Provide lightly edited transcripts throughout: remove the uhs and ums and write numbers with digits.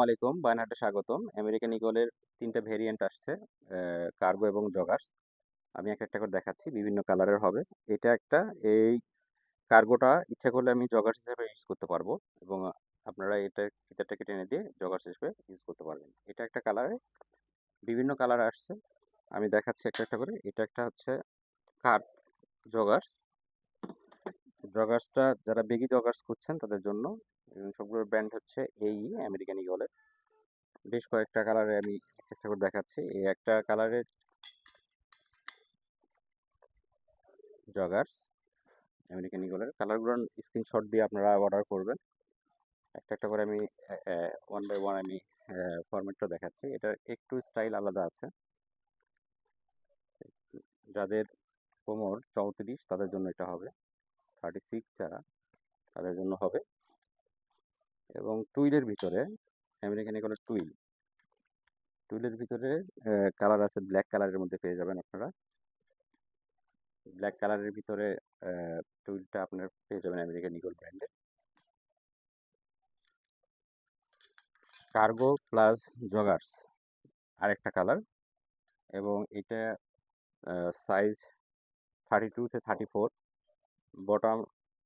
আলাইকুম, বায়নাটে স্বাগতম। আমেরিকান ঈগলের ৩ টা ভেরিয়েন্ট আসছে, কার্গো এবং জগার্স। আমি একটা করে দেখাচ্ছি, বিভিন্ন কালারের হবে। এটা একটা, এই কার্গোটা ইচ্ছা করলে আমি জগার্স হিসেবে ইউজ করতে পারবো এবং আপনারা এটা ফিতারটাকে টেনে দিয়ে জগার্স হিসেবে ইউজ করতে পারবেন। এটা একটা কালারে, বিভিন্ন কালার আসছে। আমি দেখাচ্ছি একটা করে। এটা একটা হচ্ছে কাঠ জগার্স। জগার্সটা যারা বেগি জগার্স খুঁজছেন তাদের জন্য, এবং সবগুলোর ব্র্যান্ড হচ্ছে আমেরিকান ঈগলের। বেশ কয়েকটা কালারে আমি একটা করে দেখাচ্ছি। এই একটা কালারের জগার্স আমেরিকান ঈগলের কালারগুলো স্ক্রিনশট দিয়ে আপনারা অর্ডার করবেন। একটা করে আমি ওয়ান বাই ওয়ান আমি ফরম্যাটটা দেখাচ্ছি। এটা একটু স্টাইল আলাদা আছে। যাদের কোমর 34 তাদের জন্য এটা হবে, 36 যারা তাদের জন্য হবে। এবং টুইলের ভিতরে আমেরিকান ঈগলের টুইলের ভিতরে কালার আছে, ব্ল্যাক কালারের মধ্যে পেয়ে যাবেন আপনারা। ব্ল্যাক কালারের ভিতরে টুইলটা আপনার পেয়ে যাবেন আমেরিকান ঈগল ব্র্যান্ডের। কার্গো প্লাস জগার্স আরেকটা কালার, এবং এটা সাইজ 32 থেকে 34। বটম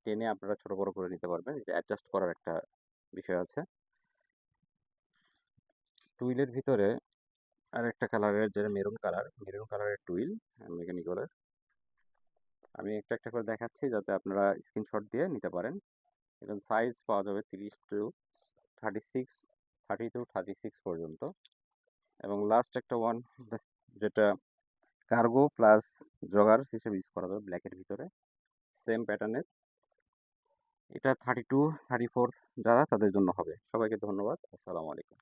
টেনে আপনারা ছোট বড় করে নিতে পারবেন, এটা অ্যাডজাস্ট করার একটা বিষয় আছে। টুইলের ভিতরে আরেকটা কালারের, যেটা মেরুন কালারের টুইল আমেরিকান ঈগলের। আমি একটা করে দেখাচ্ছি যাতে আপনারা স্ক্রিনশট দিয়ে নিতে পারেন। এবং সাইজ পাওয়া যাবে 30 টু 36, 30 টু 36 পর্যন্ত। এবং লাস্ট একটা ওয়ান, যেটা কার্গো প্লাস জগার্স হিসেবে ইউজ করা যাবে, ব্ল্যাকের ভিতরে সেম প্যাটার্নের। এটা 32, 34 যারা তাদের জন্য হবে। সবাইকে ধন্যবাদ। আসসালামু আলাইকুম।